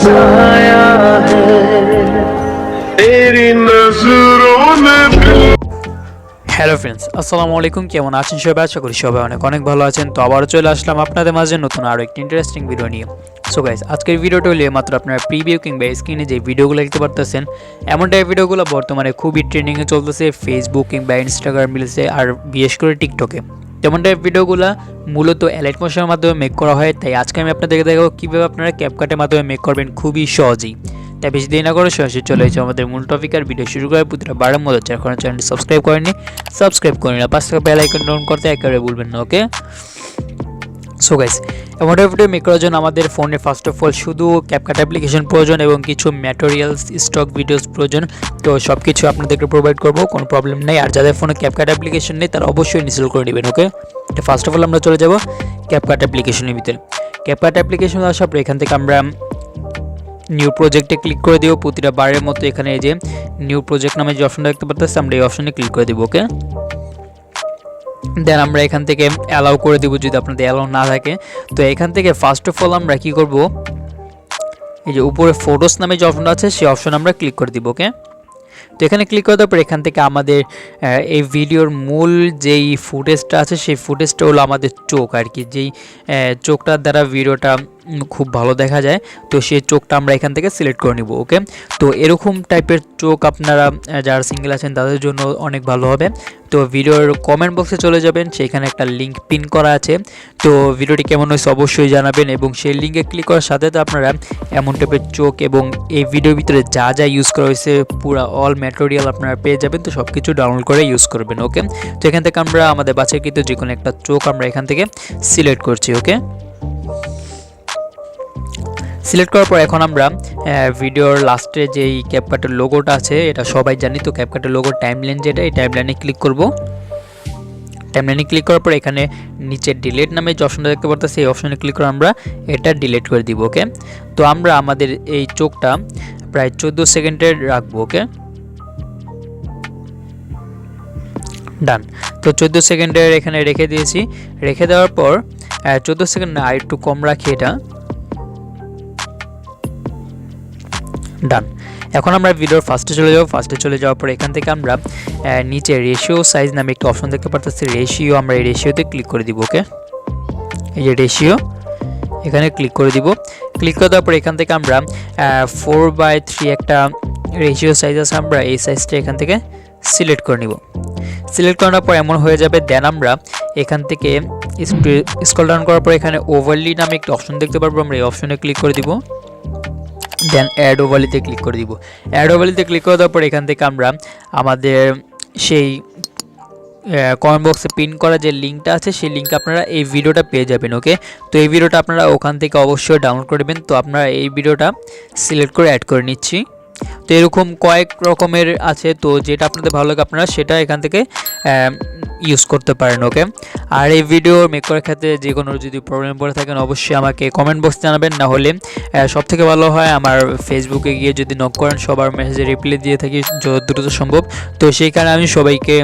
बसाया है तेरी नजरों ने হ্যালো ফ্রেন্ডস, আসসালামু আলাইকুম। কেমন আছেন সবাই? আশা করি সবাই অনেক অনেক ভালো আছেন। তো আবারও চলে আসলাম আপনাদের মাঝে নতুন আরও একটি ইন্টারেস্টিং ভিডিও নিয়ে। সো গাইস, আজকের ভিডিওটা হলো মাত্র আপনারা প্রিভিউ কিংবা স্ক্রিনে যে ভিডিওগুলো দেখতে পারতেছেন, এমন টাইপ ভিডিওগুলো বর্তমানে খুবই ট্রেন্ডিংয়ে চলতেছে ফেসবুক কিংবা ইনস্টাগ্রাম মিলছে, আর বিশেষ করে টিকটকে। তেমন টাইপ ভিডিওগুলো মূলত এলাইট মোশনের মাধ্যমে মেক করা হয়। তাই আজকে আমি আপনাদেরকে দেখাবো কীভাবে আপনারা ক্যাপকাটের মাধ্যমে মেক করবেন খুবই সহজেই। তাই বেশি দেরি না করে সরাসরি চলে এসেছে আমাদের মূল টপিক আর ভিডিও শুরু করার প্রতিটা বারের মতো যারা কোনো চ্যানেলটি সাবস্ক্রাইব করেনি সাবস্ক্রাইব করে নিন, পাঁচ টাকা বেল আইকন ডাউন করতে একেবারে ভুলবেন না। ওকে, সো গাইস, এমন ভিডিও মেক করার জন্য আমাদের ফোনে ফার্স্ট অফ অল শুধু ক্যাপকাট অ্যাপ্লিকেশন প্রয়োজন এবং কিছু ম্যাটেরিয়ালস স্টক ভিডিওস প্রয়োজন। তো সব কিছু আপনাদেরকে প্রোভাইড করবো, কোনো প্রবলেম নেই। আর যাদের ফোনে ক্যাপকাট অ্যাপ্লিকেশন নেই তারা অবশ্যই ইনস্টল করে নেবেন। ওকে, তো ফার্স্ট অফ অল আমরা চলে যাব ক্যাপকাট অ্যাপ্লিকেশনের ভিতরে। ক্যাপকাট অ্যাপ্লিকেশন আসার পর এখান থেকে আমরা নিউ প্রজেক্টে ক্লিক করে দিব। প্রতিটা বারের মতো এখানে এই যে নিউ প্রজেক্ট নামে যে অপশনটা দেখতে পাচ্ছি আমরা এই অপশনে ক্লিক করে দিব। ওকে, দেন আমরা এখান থেকে অ্যালাউ করে দিব যদি আপনাদের অ্যালাউ না থাকে। তো এখান থেকে ফার্স্ট অফ অল আমরা কি করব, এই যে উপরে ফটোস নামে যে অপশনটা আছে সেই অপশন আমরা ক্লিক করে দিব। ওকে, তো এখানে ক্লিক করার পর এখান থেকে আমাদের এই ভিডিওর মূল যেই ফুটেজটা আছে সেই ফুটেজটা হলো আমাদের চোখ আর কি, যেই চোখটার দ্বারা ভিডিওটা খুব ভালো দেখা যায়। তো সেই চোখটা আমরা এখান থেকে সিলেক্ট করে নিব। ওকে, তো এরকম টাইপের চোখ আপনারা যারা সিঙ্গেল আছেন তাদের জন্য অনেক ভালো হবে। তো ভিডিওর কমেন্ট বক্সে চলে যাবেন, সেখানে একটা লিঙ্ক পিন করা আছে। তো ভিডিওটি কেমন হয়েছে অবশ্যই জানাবেন এবং সেই লিঙ্কে ক্লিক করার সাথে তো আপনারা এমন টাইপের চোখ এবং এই ভিডিওর ভিতরে যা যা ইউজ করা হয়েছে পুরো অল ম্যাটেরিয়াল আপনারা পেয়ে যাবেন। তো সব কিছু ডাউনলোড করে ইউজ করবেন। ওকে, তো এখান থেকে আমরা আমাদের বাছাইকৃত যে কোনো একটা চোখ আমরা এখান থেকে সিলেক্ট করছি। ওকে, সিলেক্ট করার পর এখন আমরা ভিডিওর লাস্টে যেই ক্যাপকাটের লোগোটা আছে এটা সবাই জানি। তো ক্যাপকাটের লোগো টাইমলাইন যেটা, এই টাইমলাইনে ক্লিক করব। টাইমলাইনে ক্লিক করার পর এখানে নিচে ডিলিট নামে যে অপশনটা দেখতে পারতেছি এই অপশনে ক্লিক করে আমরা এটা ডিলিট করে দিব। ওকে, তো আমরা আমাদের এই চোখটা প্রায় 14 সেকেন্ডের রাখবো। ওকে, ডান। তো 14 সেকেন্ডের এখানে রেখে দিয়েছি। রেখে দেওয়ার পর 14 সেকেন্ড না, আর একটু কম রাখি এটা। ডান। এখন আমরা ভিডিওর ফার্স্টে চলে যাব। ফার্স্টে চলে যাওয়ার পর এখান থেকে আমরা নিচে রেশিও সাইজ নামে একটা অপশন দেখতে পাচ্ছি, রেশিও, আমরা এই রেশিওতে ক্লিক করে দিব। ওকে, এই যে রেশিও, এখানে ক্লিক করে দিব। ক্লিক করে দেওয়ার পর এখান থেকে আমরা 4/3 একটা রেশিও সাইজ আছে, আমরা এই সাইজটা এখান থেকে সিলেক্ট করে নিব। সিলেক্ট করার পর এমন হয়ে যাবে। দেন আমরা এখান থেকে স্ক্রল ডাউন করার পর এখানে ওভারলি নামে একটা অপশন দেখতে পারবো, আমরা এই অপশনে ক্লিক করে দিব। দেন অ্যাড ওভারলিতে ক্লিক করে দিব। অ্যাড ওভারলিতে ক্লিক করে দেওয়ার পর এখান থেকে আমরা আমাদের সেই কমেন্ট বক্সে পিন করা যে লিঙ্কটা আছে সেই লিঙ্কে আপনারা এই ভিডিওটা পেয়ে যাবেন। ওকে, তো এই ভিডিওটা আপনারা ওখান থেকে অবশ্যই ডাউনলোড করবেন। তো আপনারা এই ভিডিওটা সিলেক্ট করে অ্যাড করে নিচ্ছি। তো এরকম কয়েক রকমের আছে, তো যেটা আপনাদের ভালো লাগে আপনারা সেটা এখান থেকে ইউজ করতে পারেন। ওকে, আর এই ভিডিও মেক করার ক্ষেত্রে যে কোনো যদি প্রবলেম পড়ে থাকেন অবশ্যই আমাকে কমেন্ট বক্সে জানাবেন, না হলে সবথেকে ভালো হয় আমার ফেসবুকে গিয়ে যদি নক করেন সবার মেসেজে রিপ্লাই দিয়ে থাকি যত দ্রুত সম্ভব। তো সেইখানে আমি সবাইকে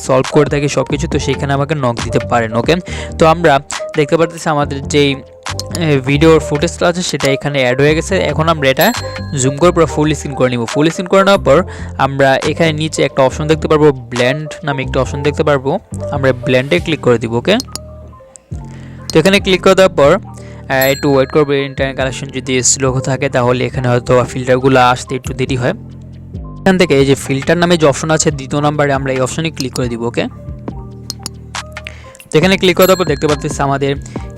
সলভ করে থাকি সব কিছু, তো সেইখানে আমাকে নক দিতে পারেন। ওকে, তো আমরা দেখতে পাচ্ছি আমাদের যেই ভিডিওর ফুটেজটা আছে সেটা এখানে অ্যাড হয়ে গেছে। এখন আমরা এটা জুম করে পুরো ফুল স্ক্রিন করে নিব। ফুল স্ক্রিন করে নেওয়ার পর আমরা এখানে নিচে একটা অপশন দেখতে পারবো, ব্লেন্ড নামে একটা অপশন দেখতে পারবো, আমরা ব্লেন্ডে ক্লিক করে দিব। ওকে, তো এখানে ক্লিক করে দেওয়ার পর একটু ওয়েট করবে। ইন্টারনেট কানেকশন যদি স্লো থাকে তাহলে এখানে হয়তো ফিল্টারগুলো আসতে একটু দেরি হয়। এখান থেকে এই যে ফিল্টার নামে যে অপশন আছে দ্বিতীয় নাম্বারে আমরা এই অপশনে ক্লিক করে দিব। ওকে, এখানে ক্লিক করার পর দেখতে পাচ্ছি আমাদের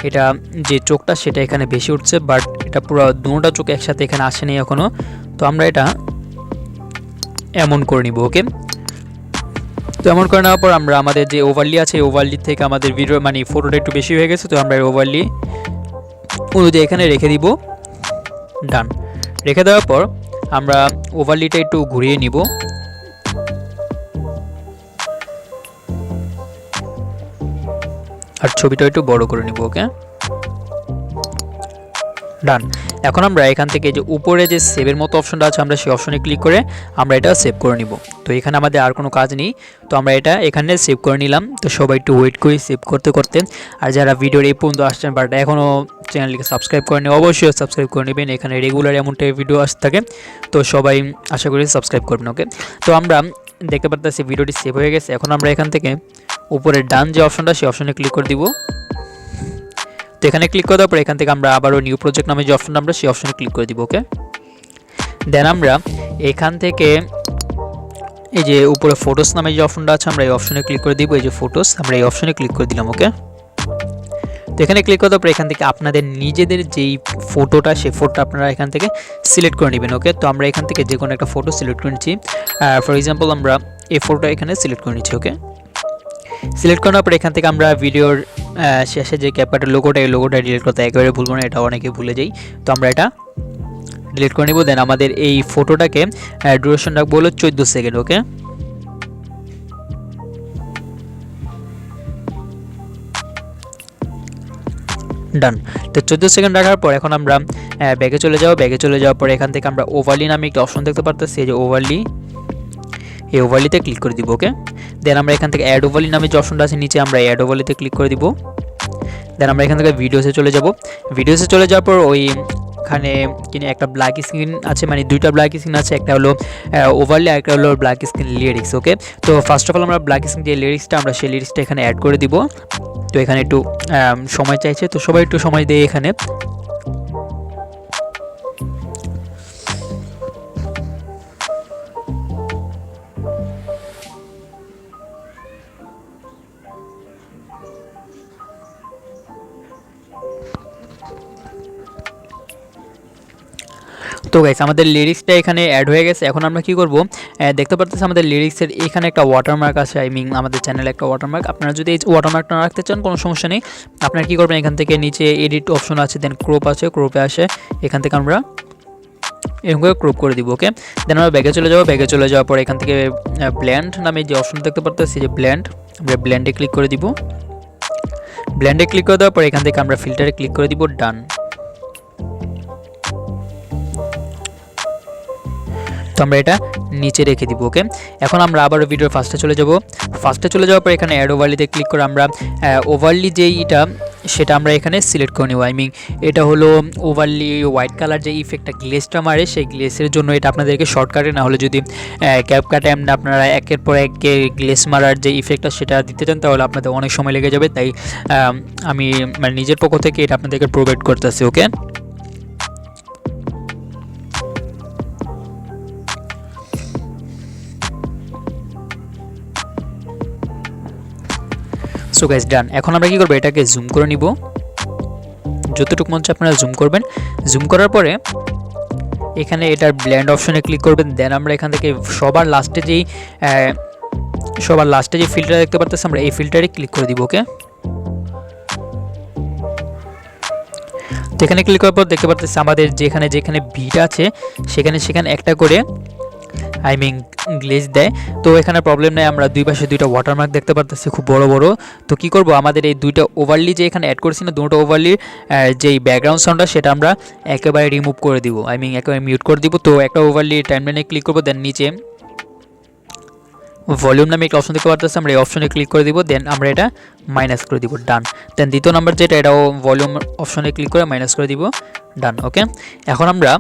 এটা যে চোখটা সেটা এখানে বেশি উঠছে, বাট এটা পুরো দুটোটা চোখ একসাথে এখানে আসেনি এখনো। তো আমরা এটা এমন করে নিব। ওকে, তো এমন করে নেওয়ার পর আমরা আমাদের যে ওভারলি আছে ওভারলি থেকে আমাদের ভিডিও মানে ফটোটা একটু বেশি হয়ে গেছে, তো আমরা ওভারলি অনুযায়ী এখানে রেখে দিব। ডান। রেখে দেওয়ার পর আমরা ওভারলিটা একটু ঘুরিয়ে নিব। আর ছবিটা একটু বড় করে নিব। ওকে, ডান। এখন আমরা এখান থেকে যে উপরে যে সেভের মতো অপশনটা আছে আমরা সেই অপশনে ক্লিক করে আমরা এটা সেভ করে নিব। তো এখানে আমাদের আর কোনো কাজ নেই, তো আমরা এটা এখানে সেভ করে নিলাম। তো সবাই একটু ওয়েট করি সেভ করতে করতে। আর যারা ভিডিওর এই পর্যন্ত আসছেন বাট এখনও চ্যানেলটিকে সাবস্ক্রাইব করেনি অবশ্যই সাবস্ক্রাইব করে নেবেন, এখানে রেগুলার এমন টাইপের ভিডিও আসতে থাকে, তো সবাই আশা করি সাবস্ক্রাইব করবেন। ওকে, তো আমরা দেখতে পারতেছি ভিডিওটি সেভ হয়ে গেছে। এখন আমরা এখান থেকে উপরে ডান যে অপশনটা সেই অপশনে ক্লিক করে দিব। তো এখানে ক্লিক করে দেওয়ার পর এখান থেকে আমরা আবারও নিউ প্রজেক্ট নামে যে অপশনটা আমরা সেই অপশনে ক্লিক করে দিব। ওকে, দেন আমরা এখান থেকে এই যে উপরে ফটোস নামে যে অপশনটা আছে আমরা এই অপশনে ক্লিক করে দিব। এই যে ফটোস আমরা এই অপশনে ক্লিক করে দিলাম। ওকে, তো এখানে ক্লিক করার পর এখান থেকে আপনাদের নিজেদের যেই ফটোটা সেই ফটোটা আপনারা এখান থেকে সিলেক্ট করে নেবেন। ওকে, তো আমরা এখান থেকে যে কোনো একটা ফটো সিলেক্ট করে নিচ্ছি। ফর এক্সাম্পল আমরা এই ফটোটা এখানে সিলেক্ট করে নিচ্ছি। ওকে, সিলেক্ট করার পর এখান থেকে আমরা ভিডিওর শেষে যে ক্যাপকাটের লোগোটা এই লোগোটা ডিলিট করতে একেবারে ভুলবো না, এটা অনেকে ভুলে যাই, তো আমরা এটা ডিলিট করে নিব। দেন আমাদের এই ফটোটাকে ডিউরেশন রাখবো হলো 14 সেকেন্ড। ওকে, ডান। তো 14 সেকেন্ড রাখার পর এখন আমরা ব্যাগে চলে যাব। ব্যাগে চলে যাওয়ার পর এখান থেকে আমরা ওভারলি নামে একটা অপশন দেখতে পারতেছি, এই যে ওভারলি, এই ওভারলিতে ক্লিক করে দিব। ওকে, দেন আমরা এখান থেকে অ্যাড ওভারলি নামে যে অপশনটা আছে নিচে আমরা অ্যাড ওভারলিতে ক্লিক করে দিব। দেন আমরা এখান থেকে ভিডিওসে চলে যাব। ভিডিওসে চলে যাওয়ার পর ওইখানে একটা ব্ল্যাক স্ক্রিন আছে, মানে দুইটা ব্ল্যাক স্ক্রিন আছে, একটা হলো ওভারলি আর একটা হলো ব্ল্যাক স্ক্রিন লিরিক্স। ওকে, তো ফার্স্ট অফ অল আমরা ব্ল্যাক স্ক্রিন যে লিরিক্সটা আমরা সেই লিরিক্সটা এখানে অ্যাড করে দিব। তো এখানে একটু সময় চাইছে, তো সবাই একটু সময় দিয়ে এখানে তো গাইস আমাদের লিরিক্সটা এখানে অ্যাড হয়ে গেছে। এখন আমরা কি করব, দেখতে পারতেছি আমাদের লিরিক্সের এখানে একটা ওয়াটারমার্ক আছে, আই মিন আমাদের চ্যানেলে একটা ওয়াটারমার্ক। আপনারা যদি এই ওয়াটারমার্কটা না রাখতে চান কোনো সমস্যা নেই, আপনারা কি করবেন এখান থেকে নিচে এডিট অপশন আছে, দেন ক্রপ আছে, ক্রপে আসে এখান থেকে আমরা এরকম করে ক্রপ করে দিব। ওকে, দেন আমরা ব্যাগে চলে যাব। ব্যাগে চলে যাওয়ার পর এখান থেকে ব্ল্যান্ড নামে যে অপশন দেখতে পারতেছি, যে ব্ল্যান্ড, আমরা ব্ল্যান্ডে ক্লিক করে দিব। ব্ল্যান্ডে ক্লিক করে দেওয়ার পর এখান থেকে আমরা ফিল্টারে ক্লিক করে দিব। ডান। তো আমরা এটা নিচে রেখে দিব। ওকে, এখন আমরা আবার ভিডিওর ফার্স্টে চলে যাব। ফার্স্টে চলে যাওয়ার পর এখানে অ্যাড ওভারলিতে ক্লিক করে আমরা ওভারলি যেইটা সেটা আমরা এখানে সিলেক্ট করে নেব। আই মিন এটা হলো ওভারলি হোয়াইট কালার যে ইফেক্টটা গ্লেসটা মারে, সেই গ্লেসের জন্য এটা আপনাদেরকে শর্টকাটে, না হলে যদি ক্যাপকাটে আপনারা একের পর এক গ্লেস মারার যে ইফেক্টটা সেটা দিতে চান তাহলে আপনাদের অনেক সময় লেগে যাবে, তাই আমি মানে নিজের পক্ষ থেকে এটা আপনাদেরকে প্রোভাইড করতেছি। ওকে, সো গাইস ডান। এখন আমরা কি করব, এটাকে জুম করে নিব, যতটুকু মন চায় আপনারা জুম করবেন। জুম করার পরে এখানে এটার ব্লেন্ড অপশনে ক্লিক করবেন। দেন আমরা এখান থেকে সবার লাস্টে যে ফিল্টার দেখতে পারতেছি আমরা এই ফিল্টারে ক্লিক করে দিব। ওকে, তো এখানে ক্লিক করার পর দেখতে পারতেছি আমাদের যেখানে ভিটা আছে সেখানে একটা করে আই মিন গ্লেজ দেয়। তো এখানে প্রবলেম নেই, আমরা দুই পাশে দুইটা ওয়াটারমার্ক দেখতে পারতেছি খুব বড় বড়। তো কি করব, আমাদের এই দুইটা ওভারলি যে এখানে অ্যাড করছি না, দুটো ওভারলির যেই ব্যাকগ্রাউন্ড সাউন্ডটা সেটা আমরা একেবারে রিমুভ করে দিব, আই মিন একেবারে মিউট করে দিব। তো একটা ওভারলি টাইমলাইনে ক্লিক করব, দেন নিচে ভলিউম নামে একটা অপশন দেখতে পারতেছি, আমরা এই অপশনে ক্লিক করে দিব। দেন আমরা এটা মাইনাস করে দিব। ডান। দেন দ্বিতীয় নাম্বার যেটা এটাও ভলিউম অপশনে ক্লিক করে মাইনাস করে দিব। ডান। ওকে, এখন আমরা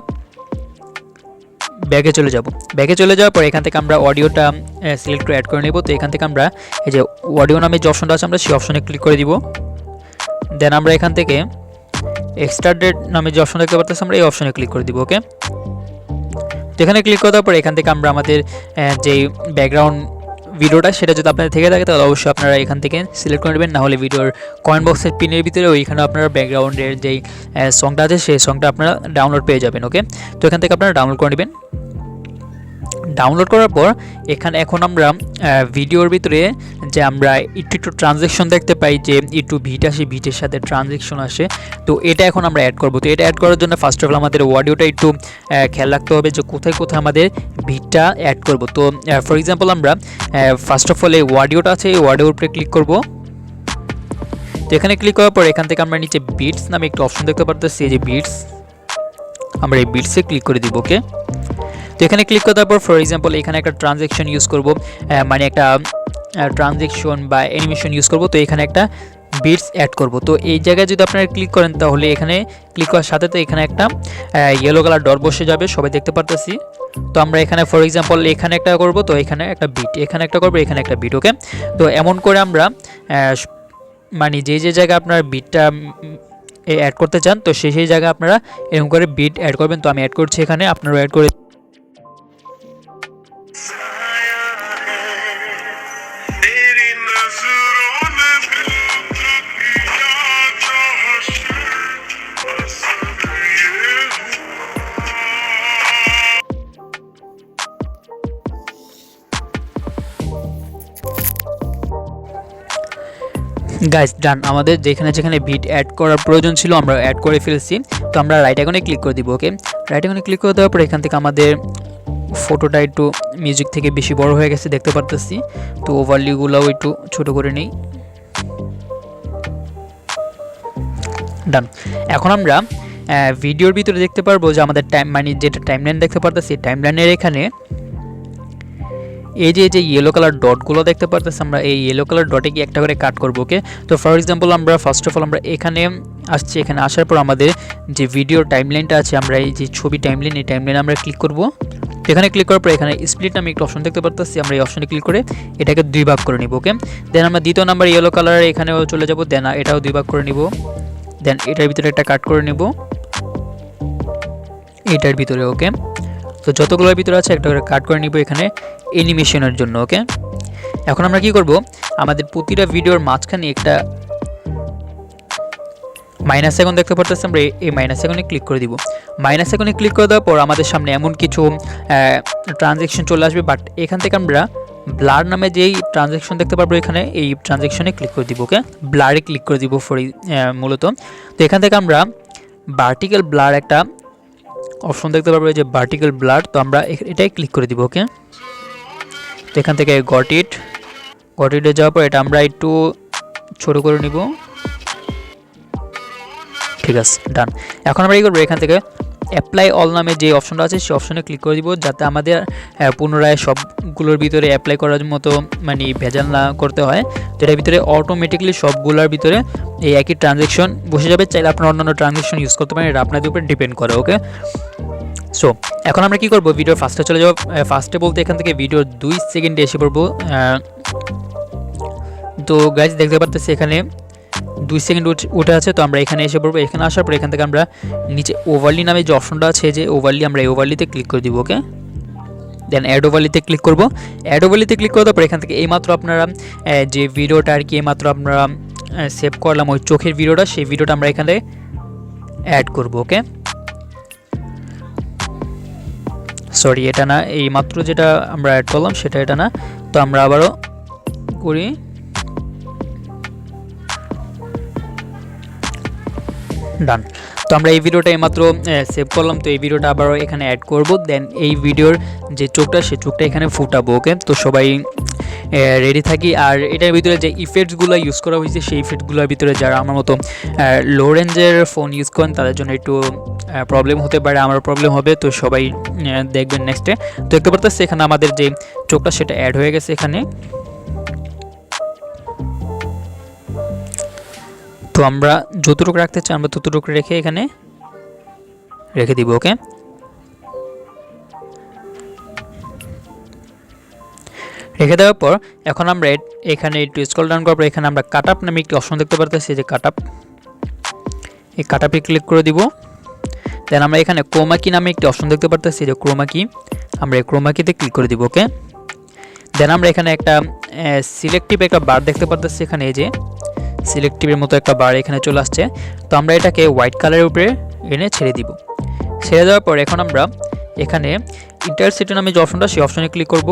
ব্যাগে চলে যাব। ব্যাগে চলে যাওয়ার পর এখান থেকে আমরা অডিওটা সিলেক্ট করে অ্যাড করে নেব। তো এখান থেকে আমরা এই যে অডিও নামে যে অপশনটা আছে আমরা সেই অপশনে ক্লিক করে দিব। দেন আমরা এখান থেকে এক্সট্রাক্টেড নামে যে অপশন দেখতে পারতেছি আমরা এই অপশনে ক্লিক করে দিব। ওকে, তো এখানে ক্লিক করার পর এখান থেকে আমরা আমাদের যেই ব্যাকগ্রাউন্ড ভিডিওটা সেটা যদি আপনাদের থেকে থাকে তাহলে অবশ্যই আপনারা এখান থেকে সিলেক্ট করে নেবেন, না হলে ভিডিওর কমেন্ট বক্সের পিনের ভিতরে ওইখানে আপনারা ব্যাকগ্রাউন্ডের যেই সংটা আছে সেই সংটা আপনারা ডাউনলোড পেয়ে যাবেন। ওকে, তো এখান থেকে আপনারা ডাউনলোড করে নেবেন। ডাউনলোড করার পর এখন আমরা ভিডিওর ভিতরে যে আমরা একটু ট্রানজ্যাকশন দেখতে পাই, যে একটু ভিট আসে, ভিটের সাথে ট্রানজ্যাকশন আসে, তো এটা এখন আমরা অ্যাড করব। তো এটা অ্যাড করার জন্য ফার্স্ট অফ অল আমাদের অডিওটা একটু খেয়াল রাখতে হবে যে কোথায় কোথায় আমাদের ভিটটা অ্যাড করব। তো ফর এক্সাম্পল আমরা ফার্স্ট অফ অল এই অডিওটা আছে, এই অডিওর উপরে ক্লিক করব। তো এখানে ক্লিক করার পর এখান থেকে আমরা নিচে বিটস নামে একটা অপশন দেখতে পারতেছি, এই যে বিটস, আমরা এই বিটসে ক্লিক করে দিব। ওকে, তো এখানে ক্লিক করার পর ফর এক্সাম্পল এখানে একটা ট্রানজ্যাকশন ইউজ করব, মানে একটা ট্রানজ্যাকশন বা অ্যানিমেশন ইউজ করব। তো এখানে একটা বিটস অ্যাড করব। তো এই জায়গায় যদি আপনারা ক্লিক করেন তাহলে এখানে ক্লিক করার সাথে তো এখানে একটা ইয়েলো কালার ডট বসে যাবে, সবাই দেখতে পারতেছি। তো আমরা এখানে ফর এক্সাম্পল এখানে একটা করব, তো এখানে একটা বিট, এখানে একটা করব, এখানে একটা বিট। ওকে, তো এমন করে আমরা মানে যে জায়গায় আপনার বিটটা অ্যাড করতে চান তো সেই জায়গায় আপনারা এরকম করে বিট অ্যাড করবেন। তো আমি অ্যাড করছি এখানে, আপনারাও অ্যাড করে। तेरी नजरों ने दिल को किया जो हश्र असर ये গাইস ডান, আমাদের যেখানে বিট অ্যাড করার প্রয়োজন ছিল আমরা অ্যাড করে ফেলছি। তো আমরা রাইট আইকনে ক্লিক করে দিব। ওকে, রাইট আইকনে ক্লিক করে দেওয়ার পর এখান থেকে আমাদের ফটোটা একটু মিউজিক থেকে বেশি বড় হয়ে গেছে দেখতে পারতেছি। তো ওভারলিগুলোও একটু ছোট করে নিই। ডান, এখন আমরা ভিডিওর ভিতরে দেখতে পারবো যে আমাদের মানে যেটা টাইমলাইন দেখতে পারতেছি, টাইমলাইনের এখানে এই যে ইয়েলো কালার ডটগুলো দেখতে পারতেছি, আমরা এই ইয়েলো কালার ডটে কি একটা করে কাট করবো। ওকে, তো ফর এক্সাম্পল আমরা ফার্স্ট অফ অল আমরা এখানে আসছি, এখানে আসার পর আমাদের যে ভিডিওর টাইমলাইনটা আছে, আমরা এই যে ছবি টাইমলাইন, এই টাইমলাইনে আমরা ক্লিক করব। এখানে ক্লিক করার পর এখানে স্প্লিট নামে একটা অপশন দেখতে পারতেছি, আমরা এই অপশনে ক্লিক করে এটাকে 2 ভাগ করে নিব। ওকে, দেন আমরা দ্বিতীয় নাম্বার ইয়েলো কালার এখানেও চলে যাব, দেন এটাও 2 ভাগ করে নিব, দেন এটার ভিতরে একটা কাট করে নিব এটার ভিতরে। ওকে, তো যতগুলোর ভিতরে আছে একটা করে কাট করে নিব এখানে অ্যানিমেশনের জন্য। ওকে, এখন আমরা কি করব, আমাদের প্রতিটা ভিডিওর মাঝখানে একটা মাইনাস আইকন দেখতে পারতেছি, আমরা এই মাইনাস আইকনে ক্লিক করে দিব। মাইনাস আইকনে ক্লিক করে দেওয়ার পর আমাদের সামনে এমন কিছু ট্রানজ্যাকশন চলে আসবে, বাট এখান থেকে আমরা ব্লার নামে যেই ট্রানজ্যাকশন দেখতে পারবো এখানে এই ট্রানজ্যাকশনে ক্লিক করে দিব। ওকে, ব্লারে ক্লিক করে দিব মূলত। তো এখান থেকে আমরা ভার্টিক্যাল ব্লার একটা অপশন দেখতে পারবো, যে ভার্টিক্যাল ব্লার, তো আমরা এটাই ক্লিক করে দিব। ওকে, তো এখান থেকে গট ইটে যাওয়ার পর এটা আমরা একটু ছোট করে নিব। ঠিক আছে, ডান। এখন আমরা কি করবো, এখান থেকে অ্যাপ্লাই অল নামে যে অপশনটা আছে সেই অপশনে ক্লিক করে দিব, যাতে আমাদের পুনরায় সবগুলোর ভিতরে অ্যাপ্লাই করার মতো মানে ভেজাল না করতে হয়। তো এটার ভিতরে অটোমেটিকলি সবগুলোর ভিতরে এই একই ট্রানজ্যাকশন বসে যাবে। চাইলে আপনার অন্যান্য ট্রানজ্যাকশন ইউজ করতে পারেন, এটা আপনাদের উপর ডিপেন্ড করে। ওকে, সো এখন আমরা কি করব, ভিডিওর ফার্স্টে চলে যাব। ফার্স্টে বলতে এখান থেকে ভিডিওর 2 সেকেন্ডে এসে পড়বো। তো গাইজ দেখতে পারতেছি এখানে 2 সেকেন্ড উঠে আছে, তো আমরা এখানে এসে পড়বো। এখানে আসার পর এখান থেকে আমরা নিচে ওভারলি নামে যে অপশনটা আছে, যে ওভারলি, আমরা এই ওভারলিতে ক্লিক করে দিব। ওকে, দেন অ্যাড ওভারলিতে ক্লিক করব। অ্যাড ওভারলিতে ক্লিক করার পর এখান থেকে এইমাত্র আপনারা যে ভিডিওটা আর কি এইমাত্র আমরা সেভ করলাম ওই চোখের ভিডিওটা, সেই ভিডিওটা আমরা এখানে অ্যাড করব। ওকে, সরি এটা না, এই মাত্র যেটা আমরা অ্যাড করলাম সেটা এটা না, তো আমরা আবারও করি। ডান, তো আমরা এই ভিডিওটা এইমাত্র সেভ করলাম, তো এই ভিডিওটা আবারও এখানে অ্যাড করব। দেন এই ভিডিওর যে চোখটা সেই চোখটা এখানে ফুটাবো। ওকে, তো সবাই রেডি থাকি। আর এটার ভিতরে যে ইফেক্টসগুলো ইউজ করা হয়েছে সেই ইফেক্টগুলোর ভিতরে যারা আমার মতো লো রেঞ্জের ফোন ইউজ করেন তাদের জন্য একটু প্রবলেম হতে পারে, আমার প্রবলেম হবে। তো সবাই দেখবেন নেক্সটে। তো দেখতে পারতেছি এখানে আমাদের যে চোখটা সেটা অ্যাড হয়ে গেছে এখানে। তো আমরা যতটুকু রাখতে চাই আমরা ততটুকু রেখে এখানে রেখে দিব। ওকে, রেখে দেওয়ার পর এখন আমরা এখানে একটু স্ক্রল ডাউন করার পর এখানে আমরা কাট আপ নামে একটি অপশন দেখতে পারতেছি, যে কাট আপ, এই কাট আপে ক্লিক করে দিব। দেন আমরা এখানে ক্রোমা কি নামে একটি অপশন দেখতে পারতেছি, যে ক্রোমা কি, আমরা এই ক্রোমা কিতে ক্লিক করে দিব। ওকে, দেন আমরা এখানে একটা সিলেক্টিভ একটা বার দেখতে পারতেছি, এখানে এই যে সিলেক্টিভের মতো একটা বার এখানে চলে আসছে। তো আমরা এটাকে হোয়াইট কালারের উপরে এনে ছেড়ে দিব। ছেড়ে দেওয়ার পর এখন আমরা এখানে ইন্টারসিটি নামে যে অপশনটা সেই অপশনে ক্লিক করব।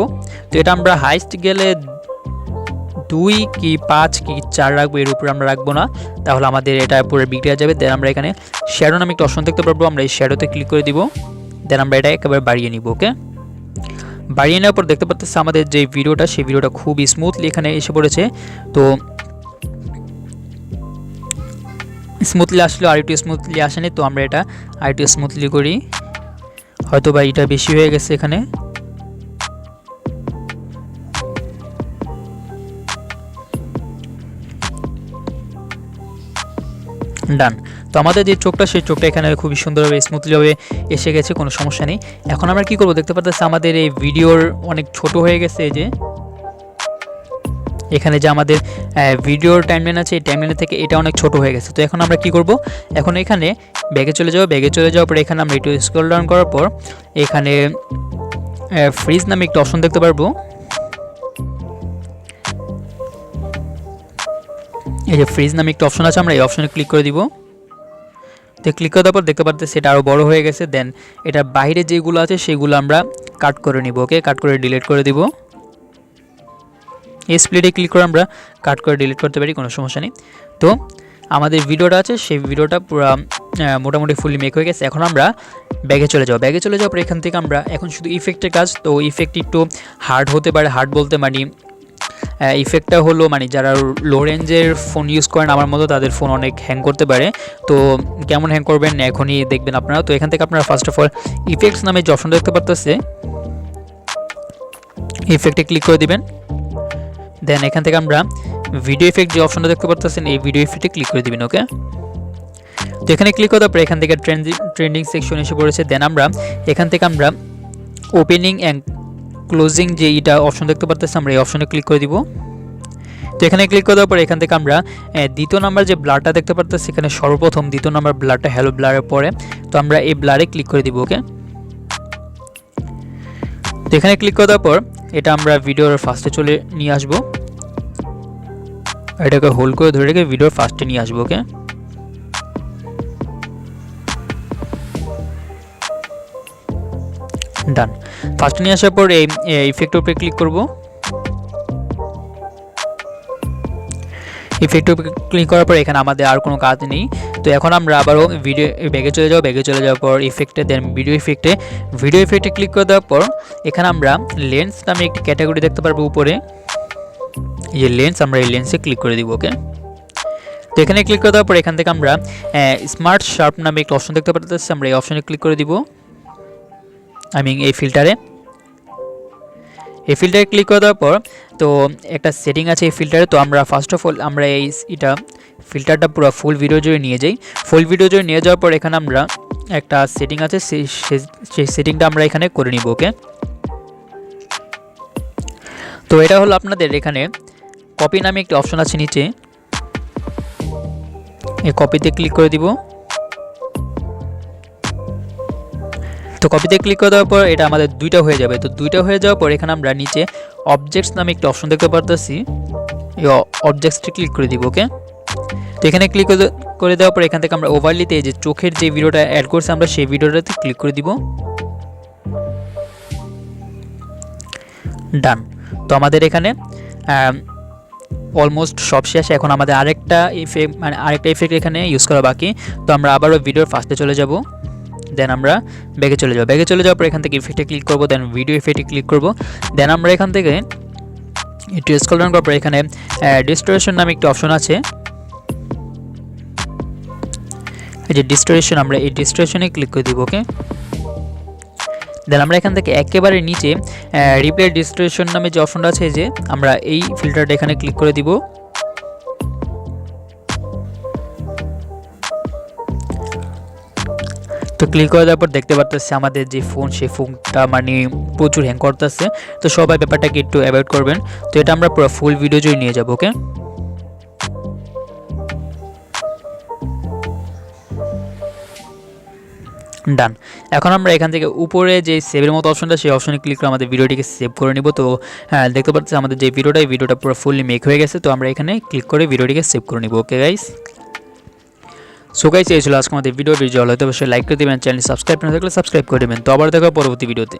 তো এটা আমরা হাইস্ট গেলে 2 কি 5 কি 4 রাখবো, এর উপরে আমরা রাখবো না, তাহলে আমাদের এটা পুরো বিগড়ে যাবে। দেন আমরা এখানে শ্যাডো নামে একটা অপশন দেখতে পারবো, আমরা এই শ্যাডোতে ক্লিক করে দিব। দেন আমরা এটা একেবারে বাড়িয়ে নিব। ওকে, বাড়িয়ে নেওয়ার পর দেখতে পাচ্ছি আমাদের যে ভিডিওটা সেই ভিডিওটা খুব স্মুথলি এখানে এসে পড়েছে। তো স্মুথলি আসলেও আর একটু স্মুথলি আসেনি, তো আমরা এটা আর একটু স্মুথলি করি। হয়তো বা এটা বেশি হয়ে গেছে এখানে। ডান। তো আমাদের যে চোখটা, সেই চোখটা এখানে খুবই সুন্দরভাবে স্মুথলিভাবে এসে গেছে, কোনো সমস্যা নেই। এখন আমরা কি করব, দেখতে পাচ্ছি আমাদের এই ভিডিওর অনেক ছোট হয়ে গেছে। এই যে এখানে যে আমাদের ভিডিওর টাইমলাইন আছে, এই টাইমলাইন থেকে এটা অনেক ছোট হয়ে গেছে। তো এখন আমরা কি করব, এখন এখানে ব্যাগে চলে যাব। ব্যাগে চলে যাওয়ার পর এখানে আমরা একটু স্ক্রল ডাউন করার পর এখানে ফ্রিজ নামে একটা অপশন দেখতে পারবো। এই যে ফ্রিজ নামে একটা অপশন আছে, আমরা এই অপশনে ক্লিক করে দিব। তো ক্লিক করার পর দেখতে পাচ্ছি সেটা আরও বড় হয়ে গেছে। দেন এটার বাইরে যেগুলো আছে সেগুলো আমরা কাট করে নিব। ওকে, কাট করে ডিলিট করে দিব। এই স্প্লিটে ক্লিক করে আমরা কাট করে ডিলিট করতে পারি, কোনো সমস্যা নেই। তো আমাদের ভিডিওটা আছে, সেই ভিডিওটা পুরো মোটামুটি ফুলি মেক হয়ে গেছে। এখন আমরা ব্যাগে চলে যাব। ব্যাগে চলে যাওয়ার পর এখান থেকে আমরা এখন শুধু ইফেক্টের কাজ। তো ইফেক্ট একটু হার্ড হতে পারে, হার্ড বলতে মানে ইফেক্টটা হলো মানে যারা লো রেঞ্জের ফোন ইউজ করেন আমার মতো, তাদের ফোন অনেক হ্যাং করতে পারে। তো কেমন হ্যাং করবেন এখনই দেখবেন আপনারা। তো এখান থেকে আপনারা ফার্স্ট অফ অল ইফেক্টস নামে যে অপশন দেখতে পারতেছে, ইফেক্টে ক্লিক করে দিবেন। দেন এখান থেকে আমরা ভিডিও ইফেক্ট যে অপশনটা দেখতে পারতেছেন, এই ভিডিও ইফেক্টে ক্লিক করে দিবেন। ওকে, তো এখানে ক্লিক করার পর এখান থেকে ট্রেন্ডিং সেকশন এসে পড়েছে। দেন আমরা এখান থেকে আমরা ওপেনিং অ্যান্ড ক্লোজিং যে এটা অপশন দেখতে পারতেছি, আমরা এই অপশনে ক্লিক করে দিব। তো এখানে ক্লিক করার পর এখান থেকে আমরা দ্বিতীয় নাম্বার যে ব্লারটা দেখতে পারতেছি, এখানে সর্বপ্রথম দ্বিতীয় নাম্বার ব্লারটা হ্যালো ব্লারের পরে, তো আমরা এই ব্লারে ক্লিক করে দিব। ওকে, তো এখানে ক্লিক করার পর এটা আমরা ভিডিওর ফার্স্টে চলে নিয়ে আসবো। এটাকে হোল্ড করে ধরে রেখে ভিডিওর ফার্স্টে নিয়ে আসবো। ওকে, ডান। ফার্স্টে নিয়ে আসার পর এই ইফেক্টের উপরে ক্লিক করব। ইফেক্টের উপরে ক্লিক করার পর এখানে আমাদের আর কোনো কাজ নেই। তো এখন আমরা আবারও ভিডিও ব্যাগে চলে যাব। ব্যাগে চলে যাওয়ার পর ইফেক্টে, দেন ভিডিও ইফেক্টে ক্লিক করে দেওয়ার পর এখানে আমরা লেন্স নামে একটি ক্যাটাগরি দেখতে পারবো উপরে। এই যে লেন্স, আমরা এই লেন্সে ক্লিক করে দিব। ওকে, তো এখানে ক্লিক করে দেওয়ার পর এখান থেকে আমরা স্মার্ট শার্প নামে একটা অপশন দেখতে পাচ্ছি, আমরা এই অপশনে ক্লিক করে দিব। এই ফিল্টারে ক্লিক করে দেওয়ার পর তো একটা সেটিং আছে এই ফিল্টারে। তো আমরা ফার্স্ট অফ অল আমরা এটা ফিল্টারটা পুরো ফুল ভিডিও জুড়ে নিয়ে যাই। ফুল ভিডিও জুড়ে নিয়ে যাওয়ার পর এখানে আমরা একটা সেটিং আছে, সেই সেটিংটা আমরা এখানে করে নিব। ওকে, তো এটা হলো আপনাদের এখানে কপি নামে একটি অপশন আছে নিচে, এই কপিতে ক্লিক করে দিব। তো কপিতে ক্লিক করে দেওয়ার পর এটা আমাদের দুইটা হয়ে যাবে। তো দুইটা হয়ে যাওয়ার পর এখানে আমরা নিচে অবজেক্টস নামে একটা অপশন দেখতে পারতেছি, এই অবজেক্টসটি ক্লিক করে দিব। ওকে, তো এখানে ক্লিক করে দেওয়ার পর এখান থেকে আমরা ওভারলিতে যে চোখের যে ভিডিওটা অ্যাড করছি আমরা সেই ভিডিওটাতে ক্লিক করে দিব। ডান। তো আমাদের এখানে অলমোস্ট সব শেষ। এখন আমাদের আরেকটা ইফেক্ট এখানে ইউজ করা বাকি। তো আমরা আবারও ভিডিওর ফার্স্টে চলে যাব। দেন আমরা ব্যাগে চলে যাব। ব্যাগে চলে যাওয়ার পর এখান থেকে ইফেক্টে ক্লিক করব, দেন ভিডিও ইফেক্টে ক্লিক করব। দেন আমরা এখান থেকে একটু স্ক্রল ডাউন করার পর এখানে ডিস্টোরেশন নামে একটা অপশন আছে, এই যে ডিস্টোরেশন, আমরা এই ডিস্টোরেশনে ক্লিক করে দিব। ওকে, দেন আমরা এখান থেকে একেবারে নিচে রিপ্লে ডিস্টোরেশন নামে যে অপশনটা আছে, যে আমরা এই ফিল্টারটা এখানে ক্লিক করে দিব। তো ক্লিক করে দেওয়ার পর দেখতে পারতেছি আমাদের যে ফোন, সেই ফোনটা মানে প্রচুর হ্যাং করতেছে। তো সবাই ব্যাপারটাকে একটু অ্যাভয়েড করবেন। তো এটা আমরা পুরো ফুল ভিডিও জুড়ে নিয়ে যাব। ওকে, ডান। এখন আমরা এখান থেকে উপরে যে সেভের মতো অপশনটা, সেই অপশনে ক্লিক করে আমাদের ভিডিওটিকে সেভ করে নিব। তো দেখতে পাচ্ছি আমাদের যে ভিডিওটা পুরো ফুললি মেক হয়ে গেছে। তো আমরা এখানে ক্লিক করে ভিডিওটিকে সেভ করে নিব। ওকে গাইস, সো গাইস এই ছিল আজকে আমাদের ভিডিও। হয়তো অবশ্যই লাইক করে দেবেন, চ্যানেল সাবস্ক্রাইব না থাকলে সাবস্ক্রাইব করে দেবেন। তো আবার দেখা পরবর্তী ভিডিওতে।